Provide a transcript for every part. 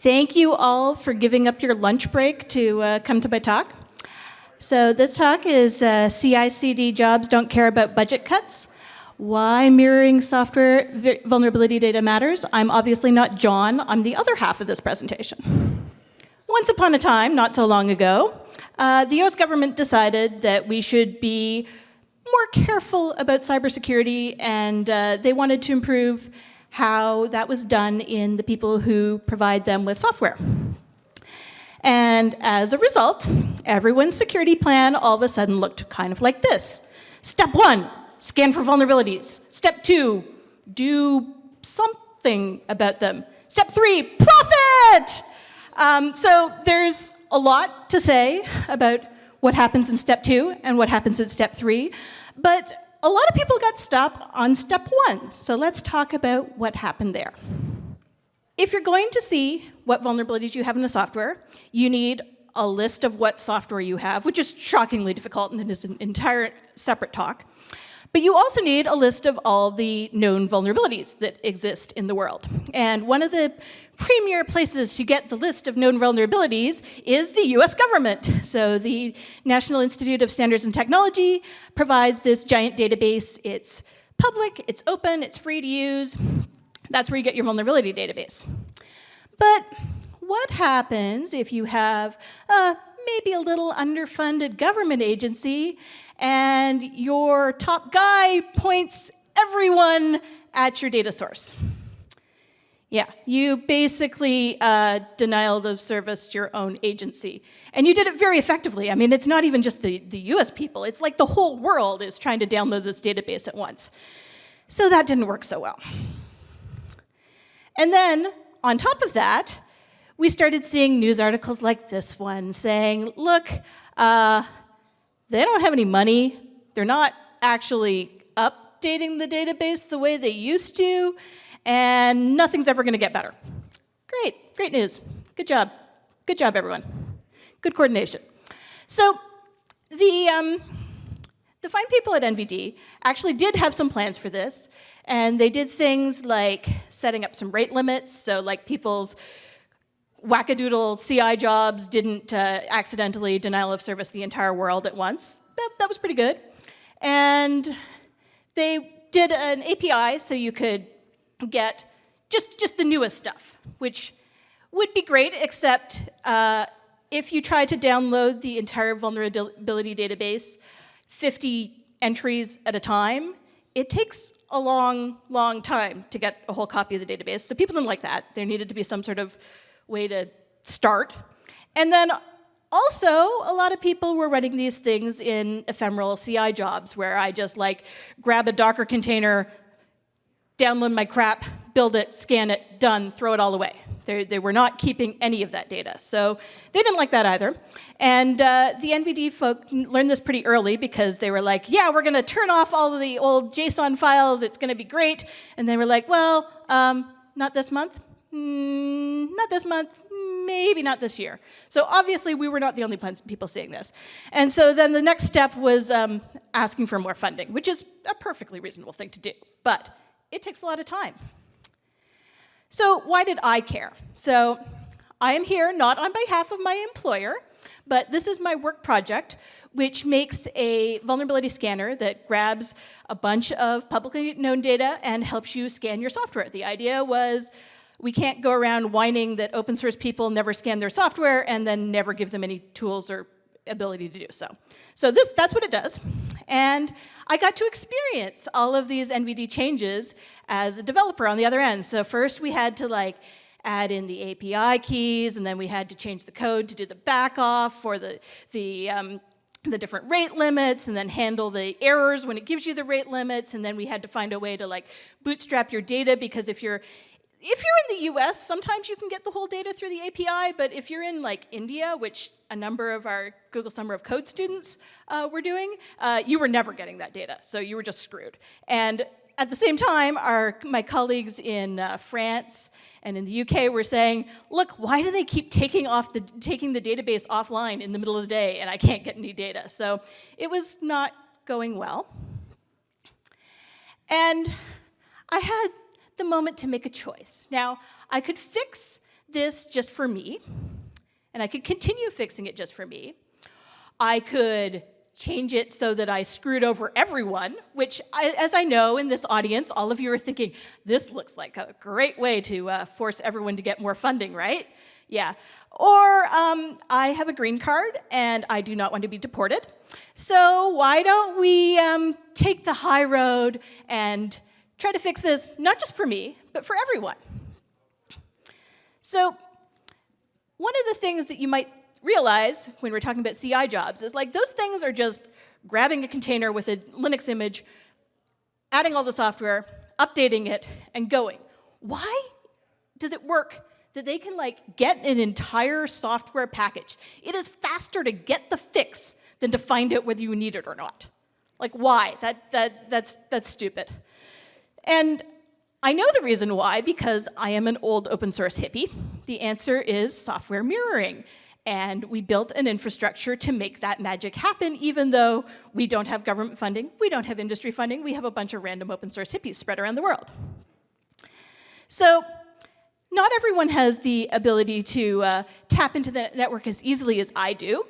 Thank you all for giving up your lunch break to come to my talk. So this talk is CI/CD jobs don't care about budget cuts. Why mirroring software vulnerability data matters. I'm obviously not John. I'm the other half of this presentation. Once upon a time, not so long ago, the US government decided that we should be more careful about cybersecurity, and they wanted to improve how that was done in the people who provide them with software. And as a result, everyone's security plan all of a sudden looked kind of like this. Step 1, scan for vulnerabilities. Step 2, do something about them. Step 3, profit! So there's a lot to say about what happens in step 2 and what happens in step 3, but a lot of people got stuck on step 1, so let's talk about what happened there. If you're going to see what vulnerabilities you have in the software, you need a list of what software you have, which is shockingly difficult and it is an entire separate talk. But you also need a list of all the known vulnerabilities that exist in the world. And one of the premier places to get the list of known vulnerabilities is the US government. So the National Institute of Standards and Technology provides this giant database. It's public, it's open, it's free to use. That's where you get your vulnerability database. But what happens if you have maybe a little underfunded government agency and your top guy points everyone at your data source? Yeah, you basically denial of service to your own agency. And you did it very effectively. I mean, it's not even just the US people. It's like the whole world is trying to download this database at once. So that didn't work so well. And then, on top of that, we started seeing news articles like this one saying, look, they don't have any money. They're not actually updating the database the way they used to, and nothing's ever going to get better. Great, great news. Good job. Good job, everyone. Good coordination. So the fine people at NVD actually did have some plans for this, and they did things like setting up some rate limits, so like people's wackadoodle CI jobs didn't accidentally denial of service the entire world at once. That was pretty good. And they did an API so you could get just the newest stuff, which would be great, except if you try to download the entire vulnerability database, 50 entries at a time, it takes a long, long time to get a whole copy of the database. So people didn't like that. There needed to be some sort of way to start. And then also, a lot of people were running these things in ephemeral CI jobs where I just like grab a Docker container, download my crap, build it, scan it, done, throw it all away. They were not keeping any of that data. So they didn't like that either. And the NVD folk learned this pretty early because they were like, yeah, we're going to turn off all of the old JSON files. It's going to be great. And they were like, well, not this month. Not this month, maybe not this year. So obviously we were not the only people seeing this. And so then the next step was asking for more funding, which is a perfectly reasonable thing to do, but it takes a lot of time. So why did I care? So I am here not on behalf of my employer, but this is my work project, which makes a vulnerability scanner that grabs a bunch of publicly known data and helps you scan your software. The idea was we can't go around whining that open source people never scan their software and then never give them any tools or ability to do so. So that's what it does. And I got to experience all of these NVD changes as a developer on the other end. So first we had to like add in the API keys, and then we had to change the code to do the back off for the different rate limits, and then handle the errors when it gives you the rate limits, and then we had to find a way to like bootstrap your data, because if you're in the US, sometimes you can get the whole data through the API, but if you're in like India, which a number of our Google Summer of Code students were doing, you were never getting that data, so you were just screwed. And at the same time, my colleagues in France and in the UK were saying, look, why do they keep taking the database offline in the middle of the day and I can't get any data? So it was not going well. And I had the moment to make a choice. Now, I could fix this just for me, and I could continue fixing it just for me. I could change it so that I screwed over everyone, which, as I know in this audience, all of you are thinking, this looks like a great way to force everyone to get more funding, right? Yeah. Or I have a green card, and I do not want to be deported. So why don't we take the high road and try to fix this, not just for me, but for everyone? So one of the things that you might realize when we're talking about CI jobs is like those things are just grabbing a container with a Linux image, adding all the software, updating it, and going. Why does it work that they can like get an entire software package? It is faster to get the fix than to find out whether you need it or not. Like why? That's stupid. And I know the reason why, because I am an old open source hippie. The answer is software mirroring. And we built an infrastructure to make that magic happen, even though we don't have government funding, we don't have industry funding, we have a bunch of random open source hippies spread around the world. So not everyone has the ability to tap into the network as easily as I do,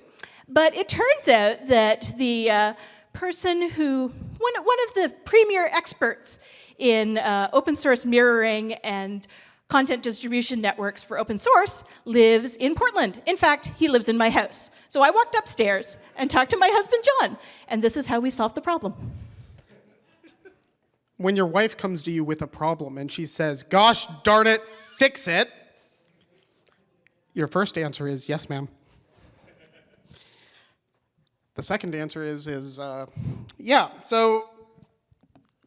but it turns out that the person who, one of the premier experts in open source mirroring and content distribution networks for open source lives in Portland. In fact, he lives in my house. So I walked upstairs and talked to my husband, John, and this is how we solved the problem. When your wife comes to you with a problem and she says, gosh darn it, fix it, your first answer is, yes, ma'am. The second answer is yeah. So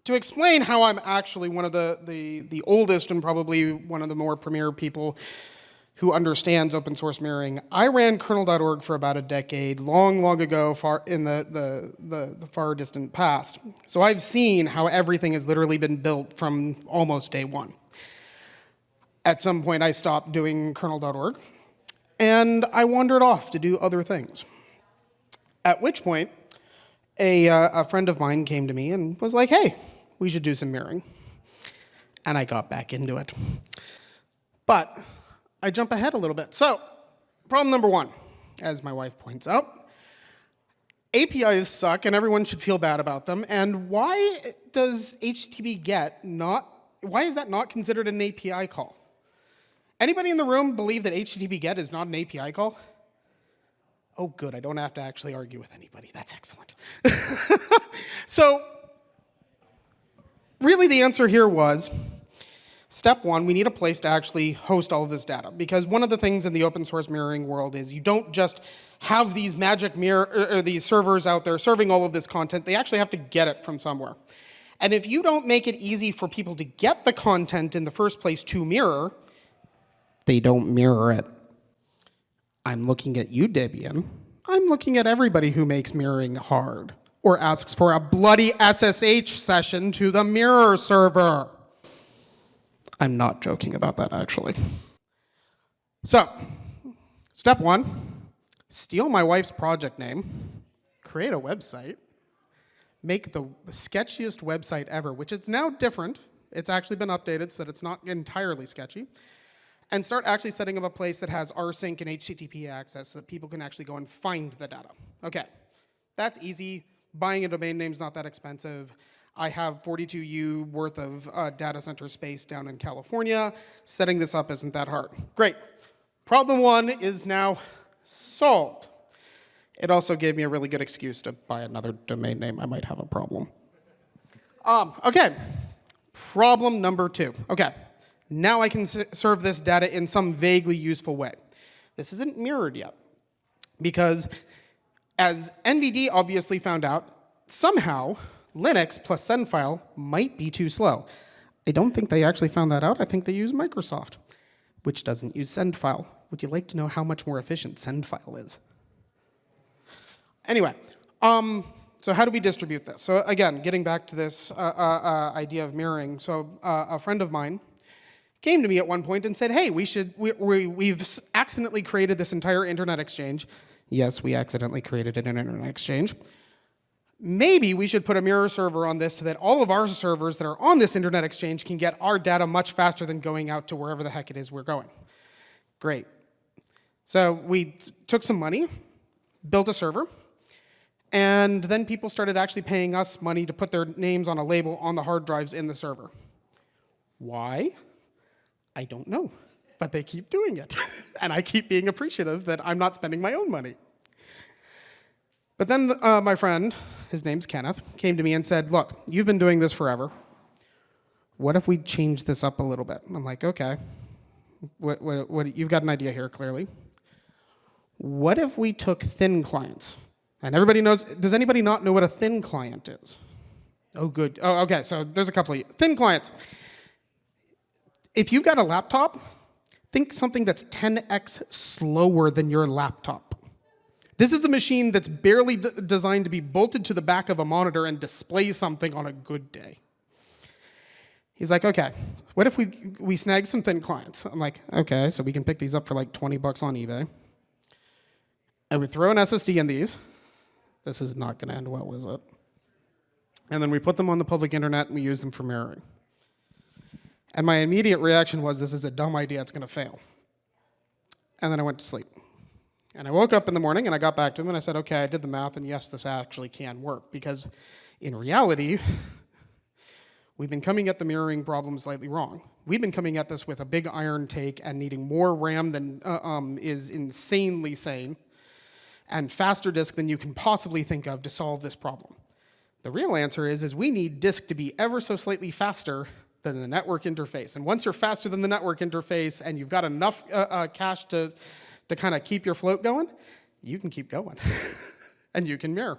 to explain how I'm actually one of the oldest and probably one of the more premier people who understands open source mirroring, I ran kernel.org for about a decade, long ago, far in the far distant past. So I've seen how everything has literally been built from almost day one. At some point, I stopped doing kernel.org, and I wandered off to do other things. At which point, a friend of mine came to me and was like, hey, we should do some mirroring. And I got back into it. But I jump ahead a little bit. So, problem number one, as my wife points out, APIs suck and everyone should feel bad about them. And why does HTTP GET why is that not considered an API call? Anybody in the room believe that HTTP GET is not an API call? Oh, good, I don't have to actually argue with anybody. That's excellent. So, really the answer here was, step one, we need a place to actually host all of this data. Because one of the things in the open source mirroring world is you don't just have these magic or these servers out there serving all of this content. They actually have to get it from somewhere. And if you don't make it easy for people to get the content in the first place to mirror, they don't mirror it. I'm looking at you, Debian. I'm looking at everybody who makes mirroring hard or asks for a bloody SSH session to the mirror server. I'm not joking about that, actually. So, step one, steal my wife's project name, create a website, make the sketchiest website ever, which is now different. It's actually been updated so that it's not entirely sketchy. And start actually setting up a place that has rsync and HTTP access so that people can actually go and find the data. Okay, that's easy. Buying a domain name is not that expensive. I have 42U worth of data center space down in California. Setting this up isn't that hard. Great. Problem one is now solved. It also gave me a really good excuse to buy another domain name. I might have a problem. Okay, problem number two. Okay. Now I can serve this data in some vaguely useful way. This isn't mirrored yet, because as NVD obviously found out, somehow Linux plus sendfile might be too slow. I don't think they actually found that out. I think they use Microsoft, which doesn't use sendfile. Would you like to know how much more efficient sendfile is? Anyway, so how do we distribute this? So again, getting back to this idea of mirroring. So a friend of mine came to me at one point and said, hey, we've accidentally created this entire internet exchange. Yes, we accidentally created an internet exchange. Maybe we should put a mirror server on this so that all of our servers that are on this internet exchange can get our data much faster than going out to wherever the heck it is we're going. Great. So we took some money, built a server, and then people started actually paying us money to put their names on a label on the hard drives in the server. Why? I don't know, but they keep doing it. And I keep being appreciative that I'm not spending my own money. But then my friend, his name's Kenneth, came to me and said, look, you've been doing this forever. What if we change this up a little bit? I'm like, okay. What, you've got an idea here, clearly. What if we took thin clients? And everybody knows, does anybody not know what a thin client is? Oh, good. Oh, okay, so there's a couple of thin clients. If you've got a laptop, think something that's 10x slower than your laptop. This is a machine that's barely designed to be bolted to the back of a monitor and display something on a good day. He's like, okay, what if we snag some thin clients? I'm like, okay, so we can pick these up for like 20 bucks on eBay. And we throw an SSD in these. This is not going to end well, is it? And then we put them on the public internet and we use them for mirroring. And my immediate reaction was, this is a dumb idea, it's going to fail. And then I went to sleep. And I woke up in the morning and I got back to him and I said, okay, I did the math and yes, this actually can work. Because in reality, we've been coming at the mirroring problem slightly wrong. We've been coming at this with a big iron take and needing more RAM than is insanely sane, and faster disk than you can possibly think of to solve this problem. The real answer is we need disk to be ever so slightly faster than the network interface. And once you're faster than the network interface and you've got enough cache to kind of keep your float going, you can keep going. And you can mirror.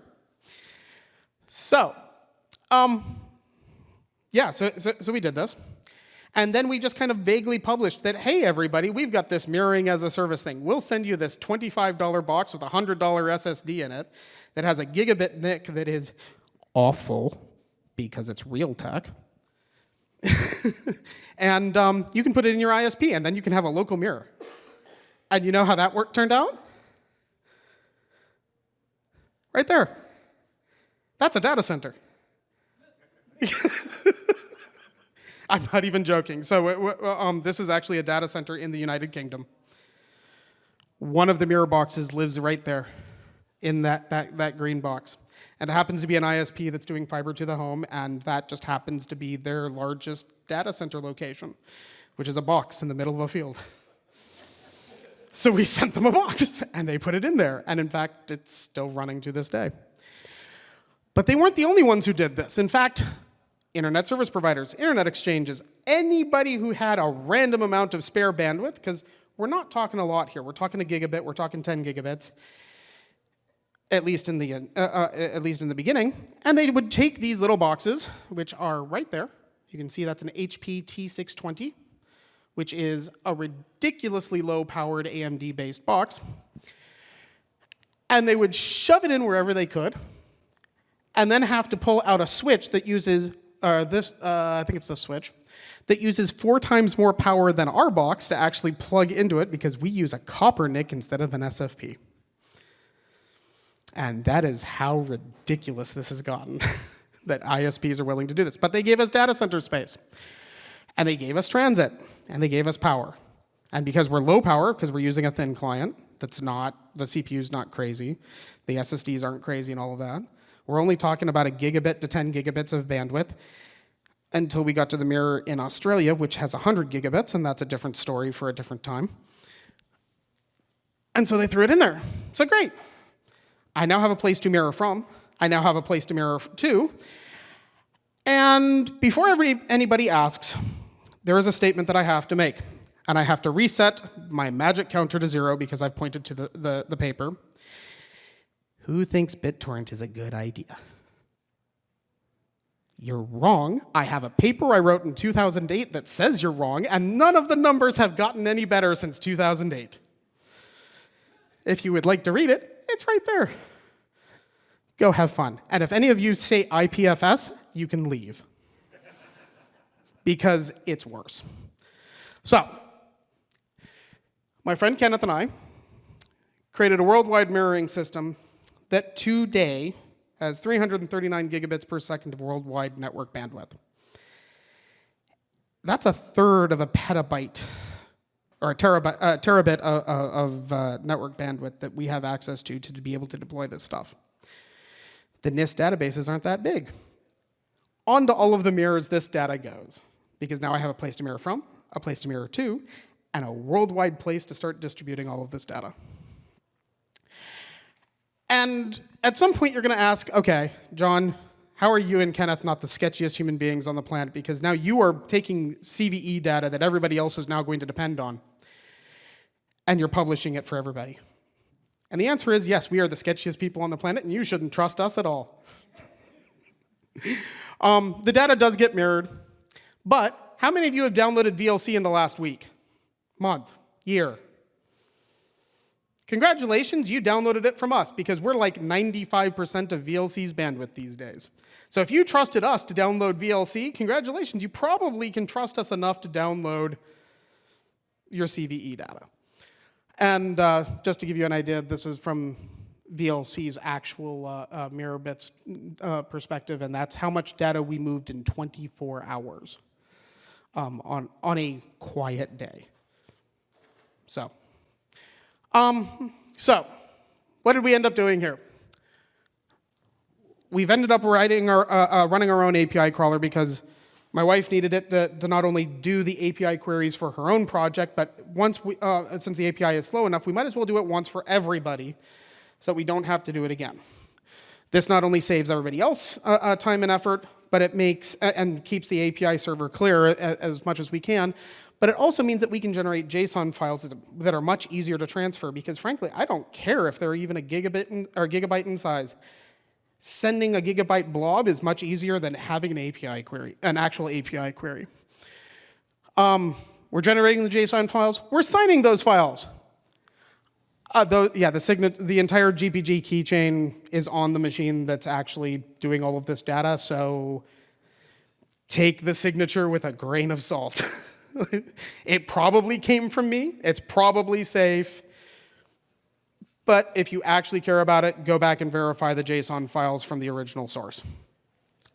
So, yeah, so we did this. And then we just kind of vaguely published that, hey, everybody, we've got this mirroring as a service thing. We'll send you this $25 box with a $100 SSD in it that has a gigabit NIC that is awful because it's Realtek. And you can put it in your ISP, and then you can have a local mirror. And you know how that turned out? Right there. That's a data center. I'm not even joking. So this is actually a data center in the United Kingdom. One of the mirror boxes lives right there in that green box. And it happens to be an ISP that's doing fiber to the home, and that just happens to be their largest data center location, which is a box in the middle of a field. So we sent them a box, and they put it in there. And in fact, it's still running to this day. But they weren't the only ones who did this. In fact, internet service providers, internet exchanges, anybody who had a random amount of spare bandwidth, because we're not talking a lot here. We're talking a gigabit. We're talking 10 gigabits, at least in the beginning. And they would take these little boxes, which are right there. You can see that's an HP T620, which is a ridiculously low-powered AMD-based box. And they would shove it in wherever they could, and then have to pull out a switch that uses I think it's the switch, that uses 4 times more power than our box to actually plug into it, because we use a copper NIC instead of an SFP. And that is how ridiculous this has gotten, that ISPs are willing to do this. But they gave us data center space, and they gave us transit, and they gave us power. And because we're low power, because we're using a thin client, that's not, the CPU's not crazy, the SSDs aren't crazy and all of that, we're only talking about a gigabit to 10 gigabits of bandwidth until we got to the mirror in Australia, which has 100 gigabits, and that's a different story for a different time. And so they threw it in there. So great. I now have a place to mirror from. I now have a place to mirror to. And before anybody asks, there is a statement that I have to make. And I have to reset my magic counter to 0 because I've pointed to the paper. Who thinks BitTorrent is a good idea? You're wrong. I have a paper I wrote in 2008 that says you're wrong, and none of the numbers have gotten any better since 2008. If you would like to read it, it's right there. Go have fun. And if any of you say IPFS, you can leave. Because it's worse. So, my friend Kenneth and I created a worldwide mirroring system that today has 339 gigabits per second of worldwide network bandwidth. That's 1/3 of a petabyte or a terabit of network bandwidth that we have access to be able to deploy this stuff. The NIST databases aren't that big. Onto all of the mirrors this data goes, because now I have a place to mirror from, a place to mirror to, and a worldwide place to start distributing all of this data. And at some point you're going to ask, okay, John, how are you and Kenneth not the sketchiest human beings on the planet? Because now you are taking CVE data that everybody else is now going to depend on, and you're publishing it for everybody. And the answer is yes, we are the sketchiest people on the planet, and you shouldn't trust us at all. The data does get mirrored, but how many of you have downloaded VLC in the last week, month, year? Congratulations, you downloaded it from us, because we're like 95% of VLC's bandwidth these days. So if you trusted us to download VLC, congratulations, you probably can trust us enough to download your CVE data. And just to give you an idea, this is from VLC's actual mirror bits perspective, and that's how much data we moved in 24 hours on a quiet day. So what did we end up doing here? We've ended up running our own API crawler because my wife needed it to not only do the API queries for her own project, but since the API is slow enough, we might as well do it once for everybody so that we don't have to do it again. This not only saves everybody else time and effort, but it makes and keeps the API server clear as much as we can. But it also means that we can generate JSON files that are much easier to transfer, because frankly, I don't care if they're even a gigabyte in size. Sending a gigabyte blob is much easier than having an API query, an actual API query. We're generating the JSON files. We're signing those files. The entire GPG keychain is on the machine that's actually doing all of this data, so take the signature with a grain of salt. It probably came from me. It's probably safe. But if you actually care about it, go back and verify the JSON files from the original source.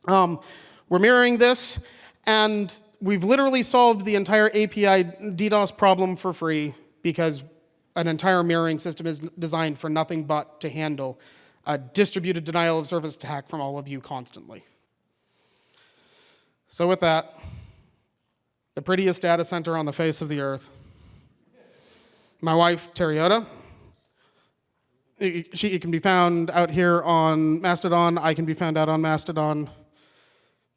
We're mirroring this, and we've literally solved the entire API DDoS problem for free, because an entire mirroring system is designed for nothing but to handle a distributed denial of service attack from all of you constantly. So with that, the prettiest data center on the face of the earth, my wife, Terriota. She can be found out here on Mastodon. I can be found out on Mastodon.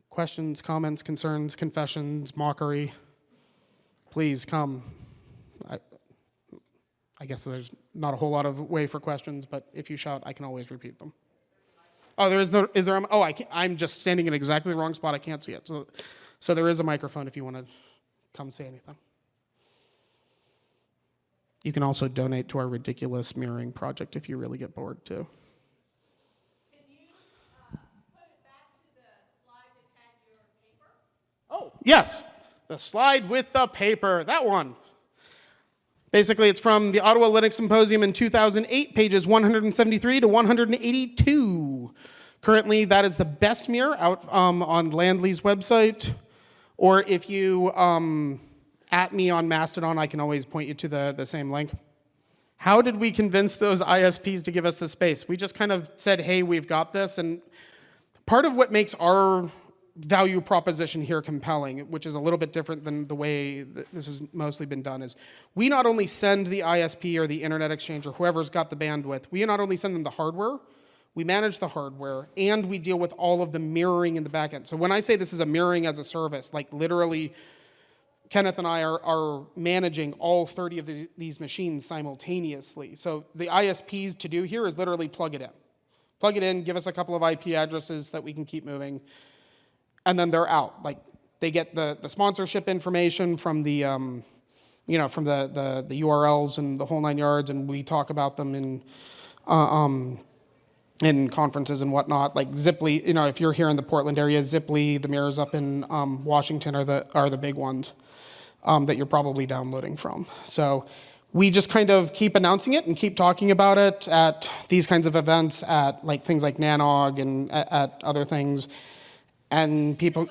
Questions, comments, concerns, confessions, mockery. Please come. I guess there's not a whole lot of way for questions, but if you shout, I can always repeat them. Oh, is there? Oh, I'm just standing in exactly the wrong spot. I can't see it. So there is a microphone if you want to come say anything. You can also donate to our ridiculous mirroring project if you really get bored, too. Can you put it back to the slide that had your paper? Oh, yes. The slide with the paper. That one. Basically, it's from the Ottawa Linux Symposium in 2008, pages 173 to 182. Currently, that is the best mirror out on Landly's website. Or if you at me on Mastodon, I can always point you to the same link. How did we convince those ISPs to give us the space? We just kind of said, hey, we've got this. And part of what makes our value proposition here compelling, which is a little bit different than the way that this has mostly been done, is we not only send the ISP or the Internet Exchange or whoever's got the bandwidth, we not only send them the hardware, we manage the hardware, and we deal with all of the mirroring in the backend. So when I say this is a mirroring as a service, like literally Kenneth and I are managing all 30 of these machines simultaneously. So the ISPs to do here is literally plug it in. Plug it in, give us a couple of IP addresses that we can keep moving, and then they're out. Like they get the sponsorship information from the from the URLs and the whole 9 yards, and we talk about them in conferences and whatnot. Like Ziply, if you're here in the Portland area, Ziply, the mirrors up in Washington are the big ones that you're probably downloading from. So we just kind of keep announcing it and keep talking about it at these kinds of events, at like things like Nanog and at other things. And people...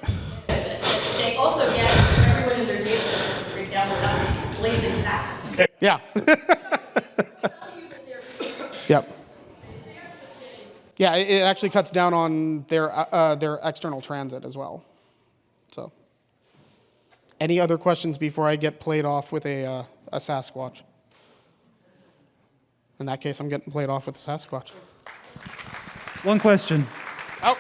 They also get everyone in their data center to download updates blazing fast. Yeah. Yep. Yeah, it actually cuts down on their external transit as well. So, any other questions before I get played off with a Sasquatch? In that case, I'm getting played off with a Sasquatch. One question. Oh,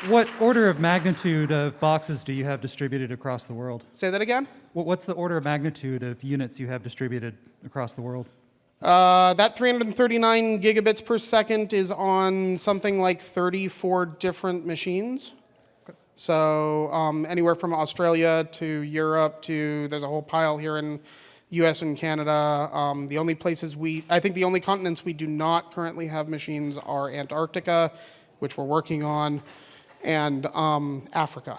What order of magnitude of boxes do you have distributed across the world? say that again? What's the order of magnitude of units you have distributed across the world? That 339 gigabits per second is on something like 34 different machines. So anywhere from Australia to Europe to, there's a whole pile here in US and Canada. The only places I think the only continents we do not currently have machines are Antarctica, which we're working on, and Africa.